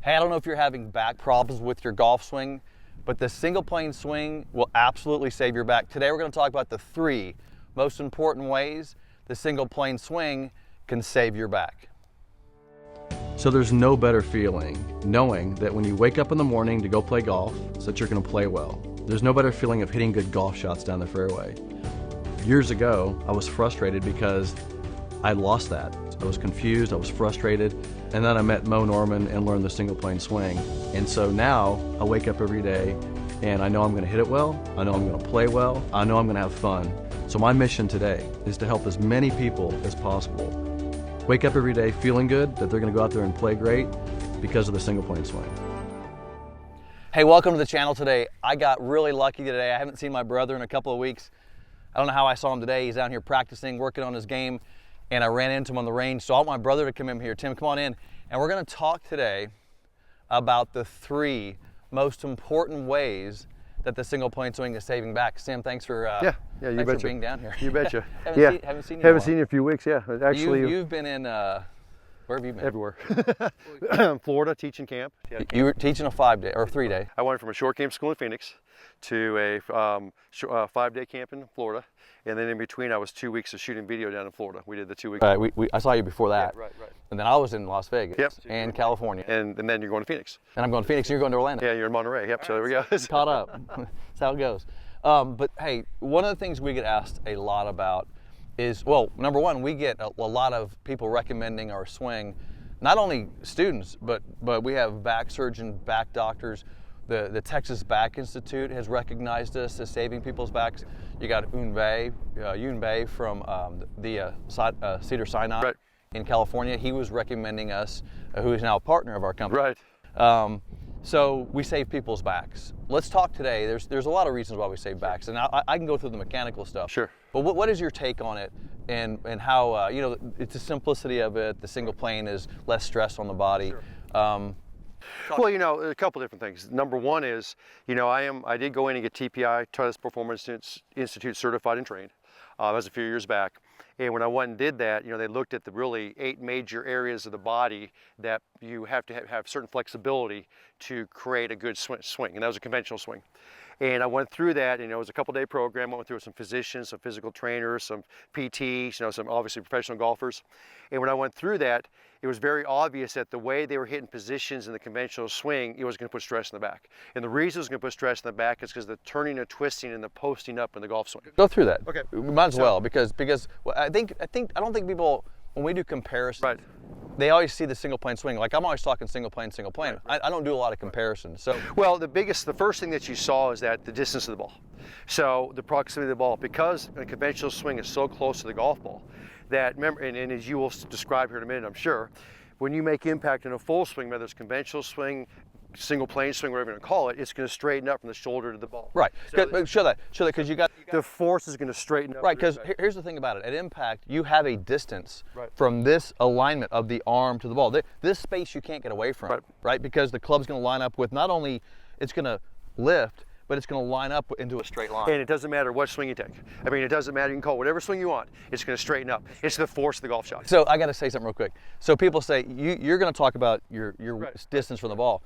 Hey, I don't know if you're having back problems with your golf swing, but the single plane swing will absolutely save your back. Today we're going to talk about the 3 most important ways the single plane swing can save your back. So there's no better feeling knowing that when you wake up in the morning to go play golf, so that you're going to play well. There's no better feeling of hitting good golf shots down the fairway. Years ago, I was frustrated because I lost that. I was confused, I was frustrated, and then I met Mo Norman and learned the single plane swing. And so now I wake up every day and I know I'm going to hit it well, I know I'm going to play well, I know I'm going to have fun. So my mission today is to help as many people as possible wake up every day feeling good that they're going to go out there and play great because of the single plane swing. Hey, welcome to the channel today. I got really lucky today. I haven't seen my brother in a couple of weeks. I don't know how I saw him today. He's out here practicing, working on his game, and I ran into him on the range. So I want my brother to come in here. Tim, come on in. And we're going to talk today about the 3 most important ways that the single plane swing is saving back. Sam, thanks for you betcha. being down here. You betcha. haven't seen you Haven't seen you in a few weeks. Yeah, actually, you've been in. Where have you been? Everywhere. Florida, teaching camp. You were teaching a 5-day or 3-day. I went from a short camp school in Phoenix to a 5-day camp in Florida, and then in between I was 2 weeks of shooting video down in Florida. We did the 2 weeks. I saw you before that. Yeah, right. And then I was in Las Vegas and California. And then you're going to Phoenix. And I'm going to Phoenix and you're going to Orlando. Yeah, you're in Monterey. Yep, so there we go. Caught up. That's how it goes. But hey, one of the things we get asked a lot about is, well, number one, we get a lot of people recommending our swing. Not only students, but we have back surgeon, back doctors. The Texas Back Institute has recognized us as saving people's backs. You got Yun Bei from the Cedars-Sinai in California. He was recommending us, who is now a partner of our company. Right. So we save people's backs. Let's talk today. There's a lot of reasons why we save backs, and I can go through the mechanical stuff. Sure. But what is your take on it, and how it's the simplicity of it? The single plane is less stress on the body. Sure. Well, a couple different things. Number one is, I did go in and get TPI, Todd Performance Institute certified and trained. That was a few years back. And when I went and did that, they looked at the really 8 major areas of the body that you have to have certain flexibility to create a good swing. And that was a conventional swing. And I went through that, and it was a couple-day program. I went through with some physicians, some physical trainers, some PTs, some obviously professional golfers. And when I went through that, it was very obvious that the way they were hitting positions in the conventional swing, it was going to put stress in the back. And the reason it was going to put stress in the back is because the turning and twisting and the posting up in the golf swing. Go through that. Okay. We might as well, because I don't think people, when we do comparisons, right, they always see the single plane swing. Like, I'm always talking single plane. Right. I don't do a lot of comparisons. So, well, the first thing that you saw is that the distance of the ball. So the proximity of the ball, because a conventional swing is so close to the golf ball, that remember, and as you will describe here in a minute, I'm sure, when you make impact in a full swing, whether it's conventional swing, single plane swing, whatever you want to call it, it's going to straighten up from the shoulder to the ball. Right. So, show that, because you got the force is going to straighten up. Right. Because here's the thing about it: at impact, you have a distance right from this alignment of the arm to the ball. This space you can't get away from. Right. Because the club's going to line up with, not only it's going to lift, but it's going to line up into a straight line. And it doesn't matter what swing you take. I mean, it doesn't matter. You can call whatever swing you want. It's going to straighten up. It's the force of the golf shot. So I got to say something real quick. So people say you're going to talk about your distance from the ball.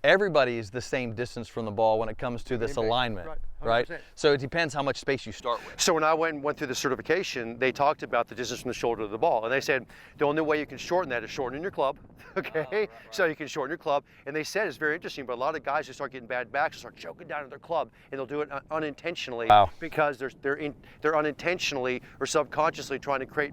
Everybody's the same distance from the ball when it comes to this alignment, right? So it depends how much space you start with. So when I went through the certification, they talked about the distance from the shoulder to the ball, and they said the only way you can shorten that is shortening your club. Okay, so you can shorten your club, and they said it's very interesting. But a lot of guys just start getting bad backs, start choking down at their club, and they'll do it unintentionally because they're unintentionally or subconsciously trying to create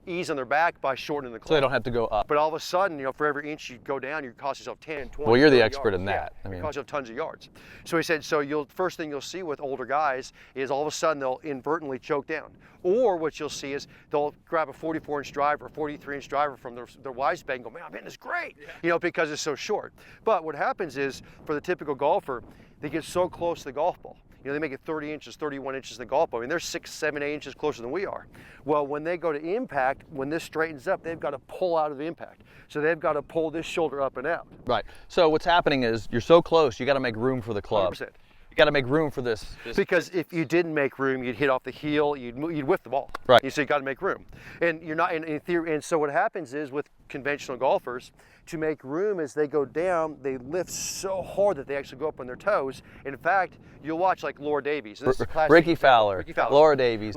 ease on their back by shortening the club. So they don't have to go up. But all of a sudden, for every inch you go down, you cost yourself 10, 20. Well, you're the expert yards. in that. Yeah, it costs you tons of yards. So he said, first thing you'll see with older guys is all of a sudden they'll inadvertently choke down. Or what you'll see is they'll grab a 44-inch driver or 43-inch driver from their wife's bag and go, man, I'm hitting this great, because it's so short. But what happens is, for the typical golfer, they get so close to the golf ball. They make it 30 inches, 31 inches in the golf ball. I mean, they're 6, 7, 8 inches closer than we are. Well, when they go to impact, when this straightens up, they've got to pull out of the impact. So they've got to pull this shoulder up and out. Right. So what's happening is you're so close, you got to make room for the club. 100%. You got to make room for this. Because if you didn't make room, you'd hit off the heel, you'd whiff the ball. Right. So you got to make room, and you're not in theory. And so what happens is with conventional golfers, to make room as they go down, they lift so hard that they actually go up on their toes. In fact, you'll watch like Laura Davies. And this is a classic Ricky Fowler, Ricky Fowler, Laura Davies,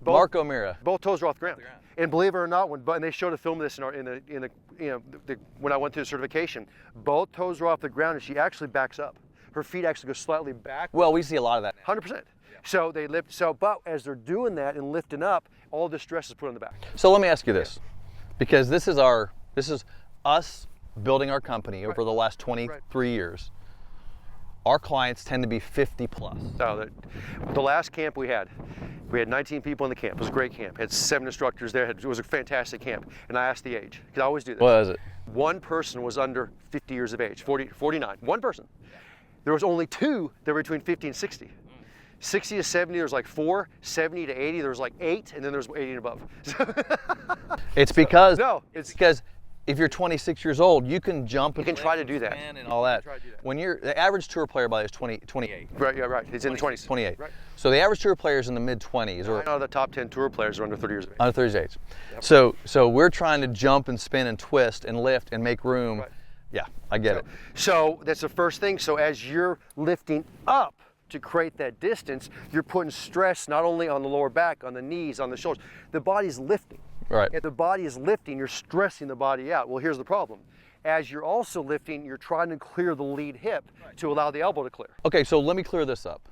both, Marco Mira. both toes are off the ground. And believe it or not, and they showed a film of this when I went through the certification, both toes are off the ground, and she actually backs up. Her feet actually go slightly back. Well, we see a lot of that now. 100%. So they lift. But as they're doing that and lifting up, all the stress is put on the back. So let me ask you this, because this is us building our company over the last 23 years. Our clients tend to be 50 plus. So the last camp we had 19 people in the camp. It was a great camp. Had 7 instructors there. It was a fantastic camp. And I asked the age, because I always do this. What is it? One person was under 50 years of age, 49. One person. There was only 2 that were between 50 and 60. 60 to 70, there was like 4. 70 to 80, there was like 8, and then there was 80 and above. It's because it's because if you're 26 years old, you can jump and you can try to do that and all that. When the average tour player by is 28. Right, yeah, right. He's in the 20s. 28. Right. So the average tour player is in the mid 20s or 9 out of the top 10 tour players are under 30 years of age. under 30 age. Yep. So we're trying to jump and spin and twist and lift and make room. Right. Yeah, I get it. So that's the first thing. So as you're lifting up to create that distance, you're putting stress not only on the lower back, on the knees, on the shoulders. The body's lifting. Right. If the body is lifting, you're stressing the body out. Well, here's the problem. As you're also lifting, you're trying to clear the lead hip to allow the elbow to clear. Okay, so let me clear this up.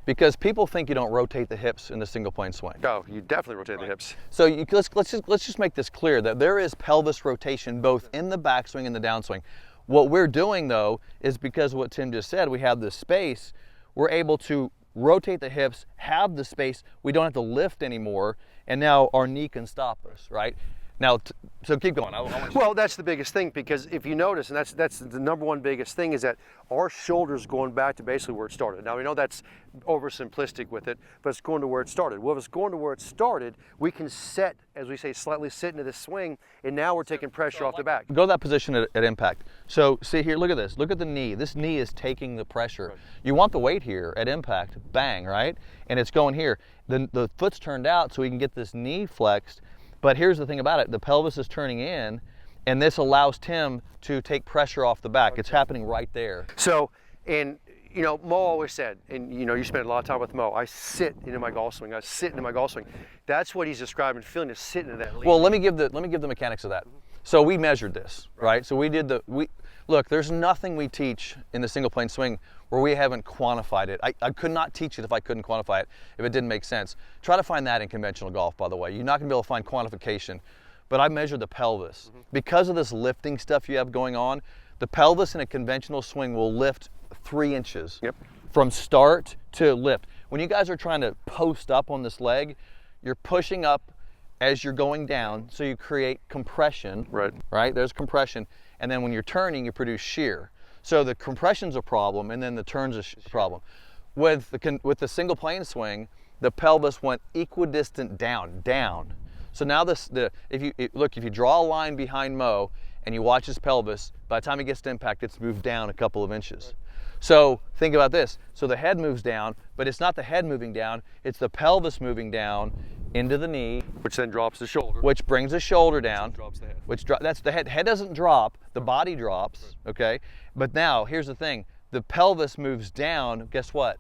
Because people think you don't rotate the hips in the single plane swing. No, you definitely rotate the hips. So let's just make this clear that there is pelvis rotation both in the backswing and the downswing. What we're doing though is because of what Tim just said, we have this space, we're able to rotate the hips, have the space, we don't have to lift anymore, and now our knee can stop us, right? Now, so keep going. Well, that's the biggest thing, because if you notice, and that's the number one biggest thing, is that our shoulders going back to basically where it started. Now, we know that's oversimplistic with it, but it's going to where it started. Well, if it's going to where it started, we can set, as we say, slightly sit into the swing, and now we're taking pressure off the back. Go to that position at impact. So see here, look at this. Look at the knee. This knee is taking the pressure. Right. You want the weight here at impact, bang, right? And it's going here. The foot's turned out so we can get this knee flexed. But here's the thing about it, the pelvis is turning in, and this allows Tim to take pressure off the back. It's happening right there. So, and you know, Mo always said, and you know, you spend a lot of time with Mo, I sit into my golf swing, I sit into my golf swing. That's what he's describing, feeling, is sitting in that lead. Well, let me give the mechanics of that. So we measured this, right? So we did look, there's nothing we teach in the single plane swing where we haven't quantified it. I could not teach it if I couldn't quantify it, if it didn't make sense. Try to find that in conventional golf, by the way. You're not gonna be able to find quantification, but I measured the pelvis. Because of this lifting stuff you have going on, the pelvis in a conventional swing will lift 3 inches from start to lift. When you guys are trying to post up on this leg, you're pushing up as you're going down, so you create compression, right? There's compression, and then when you're turning, you produce shear. So the compression's a problem, and then the turn's a problem. With the single plane swing, the pelvis went equidistant down. So now if you draw a line behind Mo and you watch his pelvis, by the time he gets to impact, it's moved down a couple of inches. So think about this. So the head moves down, but it's not the head moving down, it's the pelvis moving down into the knee, which then drops the shoulder, which brings the shoulder down, drops the head. That's the head. Head doesn't drop, the body drops, okay? But now here's the thing, the pelvis moves down, guess what?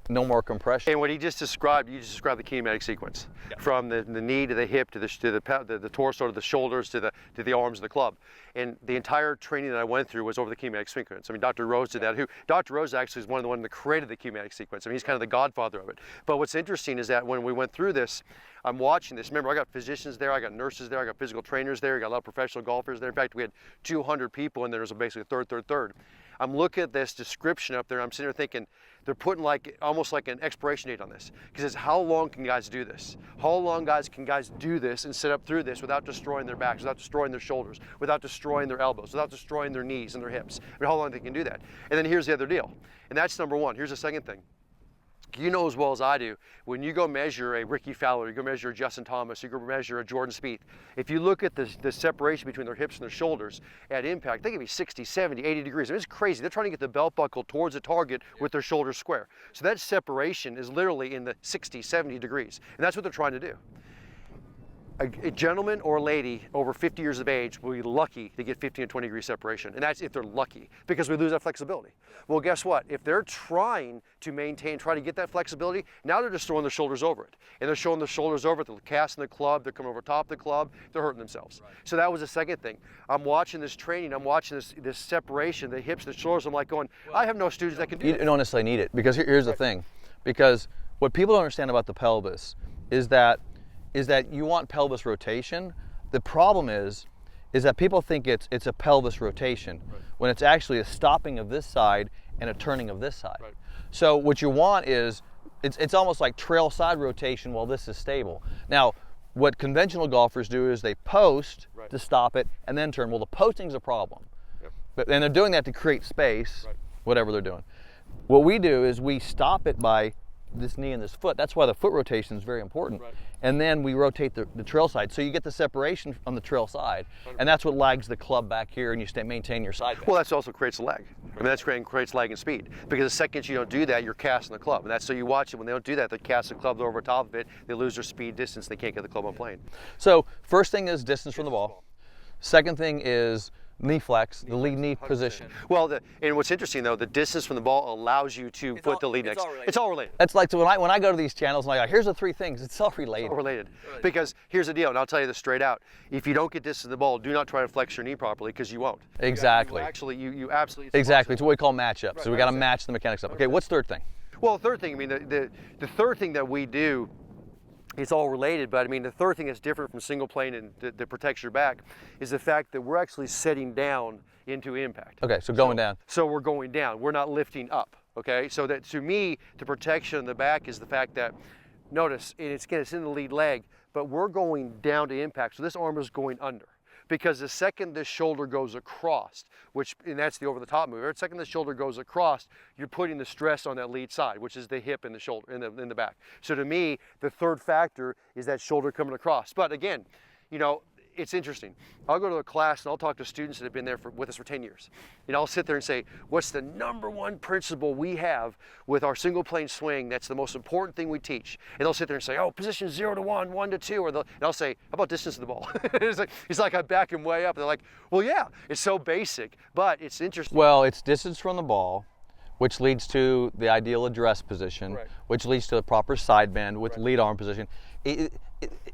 No more compression. And what he just described, you just described the kinematic sequence, from the knee to the hip to the torso to the shoulders to the arms of the club. And the entire training that I went through was over the kinematic sequence. I mean, Dr. Rose did that. Dr. Rose actually is one of the ones that created the kinematic sequence. I mean, he's kind of the godfather of it. But what's interesting is that when we went through this, I'm watching this. Remember, I got physicians there, I got nurses there, I got physical trainers there, I got a lot of professional golfers there. In fact, we had 200 people, and there was basically a third. I'm looking at this description up there, and I'm sitting there thinking, they're putting almost like an expiration date on this. Because it's how long can guys do this? How long can guys do this and sit up through this without destroying their backs, without destroying their shoulders, without destroying their elbows, without destroying their knees and their hips? I mean, how long they can do that? And then here's the other deal. And that's number one. Here's the second thing. You know as well as I do, when you go measure a Ricky Fowler, you go measure a Justin Thomas, you go measure a Jordan Spieth, if you look at the separation between their hips and their shoulders at impact, they can be 60, 70, 80 degrees. I mean, it's crazy. They're trying to get the belt buckle towards the target with their shoulders square. So that separation is literally in the 60, 70 degrees. And that's what they're trying to do. A gentleman or a lady over 50 years of age will be lucky to get 15 to 20 degree separation, and that's if they're lucky, because we lose that flexibility. Well, guess what? If they're trying to maintain, try to get that flexibility, now they're just throwing their shoulders over it. And they're showing their shoulders over it, they're casting the club, they're coming over top of the club, they're hurting themselves. Right. So that was the second thing. I'm watching this training, I'm watching this separation, the hips, the shoulders, I'm like going, I have no students that can do that. You don't necessarily need it, because here's the thing. Because what people don't understand about the pelvis is that you want pelvis rotation. The problem is that people think it's a pelvis rotation, right, when it's actually a stopping of this side and a turning of this side. Right. So what you want is, it's almost like trail side rotation while this is stable. Now, what conventional golfers do is they post, right, to stop it and then turn. Well, the posting's a problem. Yep. And they're doing that to create space, right, whatever they're doing. What we do is we stop it by this knee and this foot. That's why the foot rotation is very important. Right. And then we rotate the trail side. So you get the separation on the trail side, 100%. And that's what lags the club back here, and you maintain your side back. Well, that's also creates lag. I mean, that's creates lag and speed. Because the second you don't do that, you're casting the club. And that's, so you watch it, when they don't do that, they cast the club over top of it, they lose their speed, distance, they can't get the club on plane. So first thing is distance from the ball. Second thing is knee flex, the lead knee 100%. Position. Well, and what's interesting though, the distance from the ball allows you to put the lead next. It's all related. That's like, so when I go to these channels, I'm like, here's the three things. It's all related. It's all related. Right. Because here's the deal, and I'll tell you this straight out. If you don't get distance of the ball, do not try to flex your knee properly, because you won't. Exactly. You absolutely. Exactly. It's what we call matchup. Right. So we got to match the mechanics up. Okay, what's the third thing? Well, the third thing, I mean, the third thing that we do, it's all related, but I mean, the third thing that's different from single plane and that protects your back is the fact that we're actually setting down into impact. Okay, so going down. So we're going down. We're not lifting up, okay? So that, to me, the protection in the back is the fact that, notice, it's in the lead leg, but we're going down to impact. So this arm is going under. Because the second this shoulder goes across, and that's the over-the-top move, the second the shoulder goes across, you're putting the stress on that lead side, which is the hip and the shoulder, in the back. So to me, the third factor is that shoulder coming across. But again, you know, it's interesting. I'll go to a class and I'll talk to students that have been there with us for 10 years. And I'll sit there and say, what's the number one principle we have with our single plane swing that's the most important thing we teach? And they'll sit there and say, oh, position 0 to 1, 1 to 2. And I'll say, how about distance of the ball? it's like I back him way up. And they're like, well, yeah, it's so basic, but it's interesting. Well, it's distance from the ball, which leads to the ideal address position, right, which leads to the proper side bend with right, lead arm position.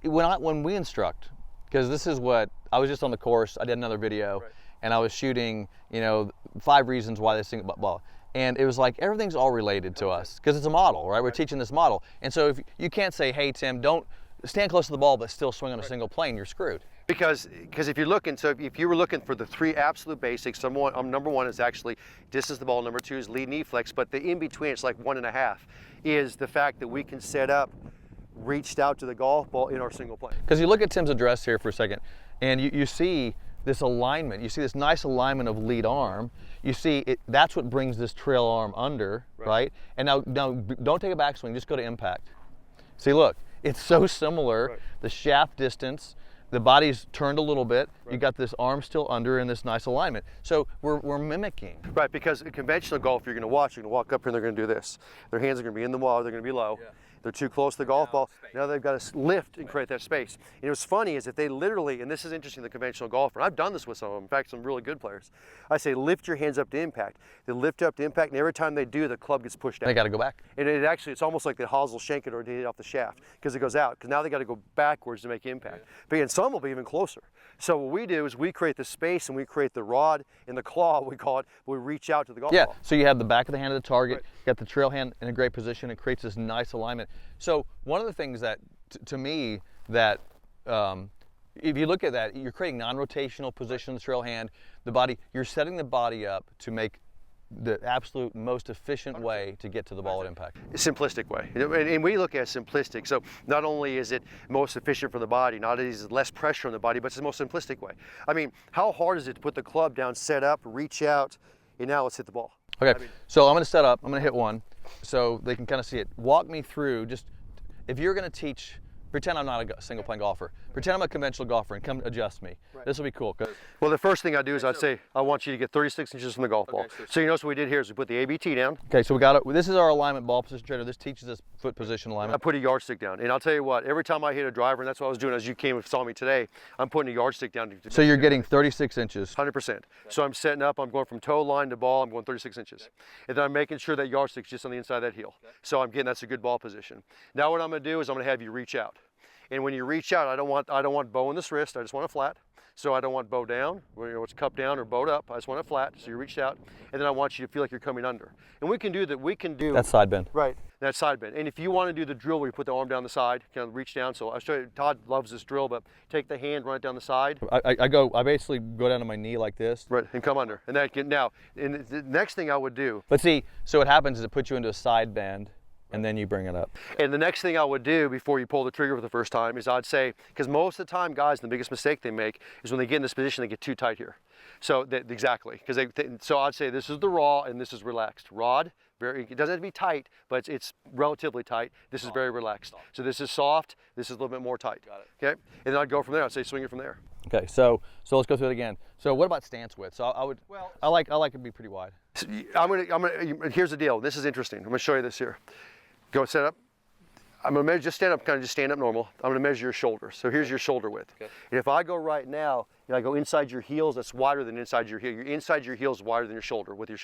When we instruct, because this is what, I was just on the course, I did another video, right, and I was shooting, 5 reasons why this thing, blah. And it was like, everything's all related to us, because it's a model, right? We're teaching this model. And so if you can't say, hey, Tim, don't stand close to the ball, but still swing on a single plane, you're screwed. Because if you're looking, so if you were looking for the 3 absolute basics, number 1 is actually distance of the ball, number 2 is lead knee flex, but the in between, it's like 1.5, is the fact that we can set up reached out to the golf ball in our single plane. Because you look at Tim's address here for a second, and you see this alignment. You see this nice alignment of lead arm. You see it. That's what brings this trail arm under, right? And now don't take a backswing. Just go to impact. See, look, it's so similar. Right. The shaft distance, the body's turned a little bit. Right. You got this arm still under in this nice alignment. So we're mimicking. Right, because in conventional golf, you're going to watch. You're going to walk up here and they're going to do this. Their hands are going to be in the wall. They're going to be low. Yeah. They're too close to the golf ball. Now they've got to lift and create that space. And what's funny is that they literally, and this is interesting, the conventional golfer, and I've done this with some of them, in fact, some really good players. I say, lift your hands up to impact. They lift up to impact, and every time they do, the club gets pushed out. They got to go back. And it's almost like they hosel shank it or hit it off the shaft, because it goes out. Because now they got to go backwards to make impact. Yeah. But again, some will be even closer. So what we do is we create the space and we create the rod and the claw, we call it, we reach out to the golf ball. Yeah, so you have the back of the hand of the target, right, you got the trail hand in a great position, it creates this nice alignment. So one of the things that, to me, that if you look at that, you're creating non-rotational position, the trail hand, the body, you're setting the body up to make the absolute most efficient way to get to the ball at impact. Simplistic way. And we look at simplistic. So not only is it most efficient for the body, not only is it less pressure on the body, but it's the most simplistic way. I mean, how hard is it to put the club down, set up, reach out, and now let's hit the ball? Okay, so I'm going to set up, I'm going to hit one. so they can kind of see it. Walk me through, just if you're going to teach, pretend I'm not a single plane golfer. Pretend I'm a conventional golfer and come adjust me. Right. This will be cool. Well, the first thing I do is I'd say, I want you to get 36 inches from the golf ball. So you notice what we did here is we put the ABT down. Okay, so we got it. This is our alignment ball position trainer. This teaches us foot position alignment. I put a yardstick down, and I'll tell you what, every time I hit a driver, and that's what I was doing as you came and saw me today, I'm putting a yardstick down. So you're getting 36 inches. 100%. So I'm setting up, I'm going from toe line to ball, I'm going 36 inches. And then I'm making sure that yardstick's just on the inside of that heel. So I'm getting, that's a good ball position. Now what I'm gonna do is I'm gonna have you reach out. And when you reach out, I don't want bow in this wrist, I just want it flat. So I don't want bow down, it's cupped down or bowed up, I just want it flat, so you reached out, and then I want you to feel like you're coming under. And we can do that, That's side bend. Right, that's side bend. And if you want to do the drill where you put the arm down the side, kind of reach down, so I'll show you, Todd loves this drill, but take the hand, run it down the side. I basically go down to my knee like this. Right, and come under. And that can, now, and the next thing I would do. But see, so what happens is it puts you into a side bend, and then you bring it up. And the next thing I would do before you pull the trigger for the first time is I'd say, because most of the time guys, the biggest mistake they make is when they get in this position, they get too tight here. So exactly, because so I'd say this is the raw and this is relaxed. Rod, it doesn't have to be tight, but it's relatively tight. This is very relaxed. So this is soft, this is a little bit more tight. Got it. Okay, and then I'd go from there, I'd say swing it from there. Okay, so let's go through it again. So what about stance width? So I like it to be pretty wide. So here's the deal, this is interesting. I'm gonna show you this here. Go set up. I'm gonna measure, just stand up, kind of just stand up normal. I'm gonna measure your shoulder. So here's your shoulder width. Okay. And if I go right now, and I go inside your heels, that's wider than inside your heel. Your inside your heel is wider than your shoulder, with your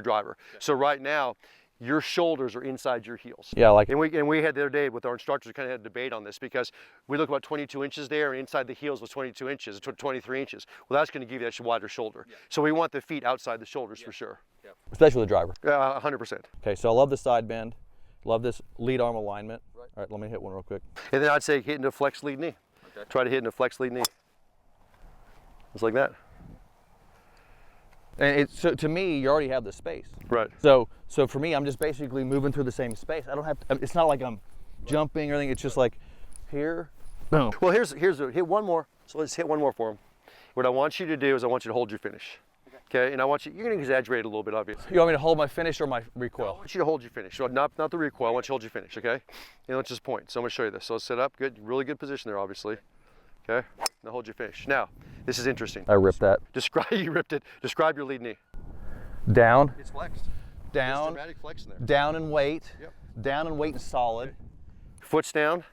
driver. Okay. So right now, your shoulders are inside your heels. Yeah, like. And we had the other day with our instructors, we kind of had a debate on this because we look about 22 inches there, and inside the heels was 22 inches, 23 inches. Well, that's going to give you that wider shoulder. Yeah. So we want the feet outside the shoulders for sure. Yeah. Especially with the driver. 100%. Okay, so I love the side bend. Love this lead arm alignment. Right. All right, let me hit one real quick. And then I'd say hit into a flex lead knee. Okay. Try to hit into a flex lead knee. Just like that. And so to me, you already have the space. Right. So for me, I'm just basically moving through the same space. I don't have to, it's not like I'm jumping or anything. It's just like here, boom. Well, hit one more. So let's hit one more for him. What I want you to do is I want you to hold your finish. Okay, and you're going to exaggerate a little bit, obviously. You want me to hold my finish or my recoil? No, I want you to hold your finish. So not the recoil, I want you to hold your finish, okay? And let's just point. So I'm going to show you this. So let's set up, good, really good position there, obviously. Okay, now hold your finish. Now, this is interesting. I ripped that. You ripped it. Describe your lead knee. Down. It's flexed. Down. Dramatic flex in there. Down and weight. Yep. Down and weight and solid. Okay. Foot's down,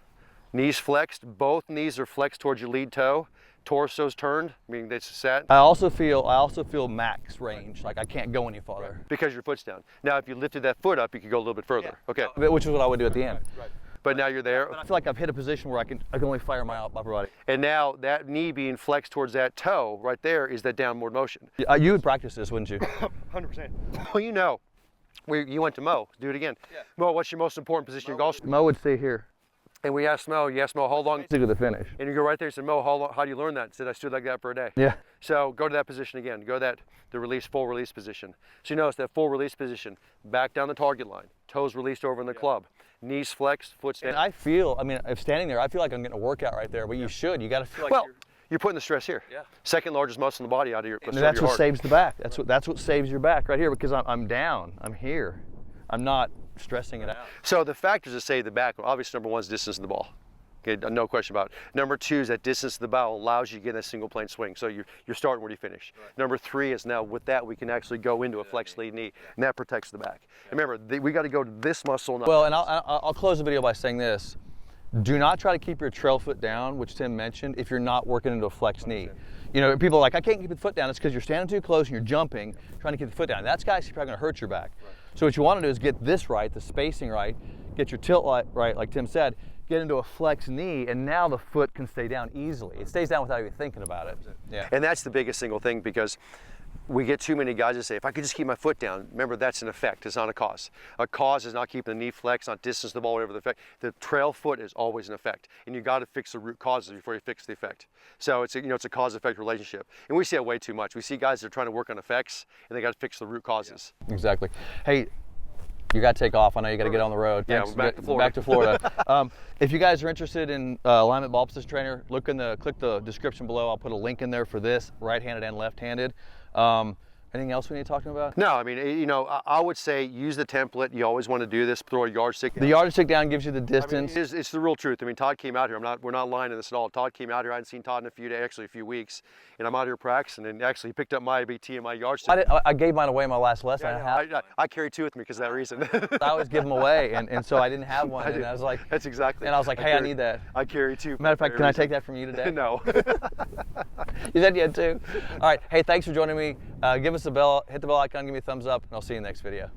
knees flexed. Both knees are flexed towards your lead toe. Torso's turned, meaning it's set. I also feel max range, like I can't go any farther. Right. Because your foot's down. Now, if you lifted that foot up, you could go a little bit further. Yeah. Okay. Which is what I would do at the end. Right. But now you're there. But I feel like I've hit a position where I can only fire my upper body. And now that knee being flexed towards that toe right there is that downward motion. You would practice this, wouldn't you? 100%. Well, you know, you went to Mo. Do it again. Yeah. Mo, what's your most important position in golf? Mo would stay here. And we asked Mo, how long? To the finish. And you go right there and said, Mo, how do you learn that? I said, I stood like that for a day. Yeah. So go to that position again. Go to the full release position. So you notice that full release position, back down the target line, toes released over in the club, knees flexed, foot down. And if standing there, I feel like I'm getting a workout right there, but you should. You got to feel like you're putting the stress here. Yeah. Second largest muscle in the body out of your And that's what saves the back. That's what saves your back right here, because I'm down. I'm here. I'm not stressing it out. So the factors that save the back, obviously number one is distance of the ball. Okay, no question about it. Number two is that distance of the ball allows you to get a single plane swing. So you're starting where you finish. Right. Number three is now with that we can actually go into a flex lead knee, and that protects the back. Yeah. Remember, we got to go to this muscle. Well, and I'll close the video by saying this. Do not try to keep your trail foot down, which Tim mentioned, if you're not working into a flex knee. You know, people are like, I can't keep the foot down. It's because you're standing too close and you're jumping, trying to keep the foot down. That's probably going to hurt your back. Right. So what you want to do is get this right, the spacing right, get your tilt right, like Tim said, get into a flex knee, and now the foot can stay down easily. It stays down without even thinking about it. Yeah. And that's the biggest single thing, because we get too many guys that say, if I could just keep my foot down. Remember, that's an effect, it's not a cause. A cause is not keeping the knee flexed, not distance the ball, whatever the effect. The trail foot is always an effect, and you got to fix the root causes before you fix the effect. So it's a cause-effect relationship, and we see it way too much. We see guys that are trying to work on effects, and they got to fix the root causes. Yeah. Exactly. Hey, you got to take off. I know you got to get on the road. Yeah, we're back to Florida. Back to Florida. If you guys are interested in alignment ball position trainer, click the description below. I'll put a link in there for this, right-handed and left-handed. Anything else we need to talk about? No, I mean, you know, I would say use the template. You always want to do this. Throw a yardstick. The yardstick down gives you the distance. I mean, it's the real truth. I mean, Todd came out here. We're not lying to this at all. Todd came out here. I hadn't seen Todd in a few days, actually a few weeks, and I'm out here practicing. And actually, he picked up my ABT and my yardstick. I gave mine away in my last lesson. I carry two with me because of that reason. I always give them away, and so I didn't have one. And I was like, that's exactly. And I was like, hey, I need that. I carry two. Matter of fact, can I take that from you today? No. You said you had two. All right. Hey, thanks for joining me. Give us a bell, hit the bell icon, give me a thumbs up, and I'll see you in the next video.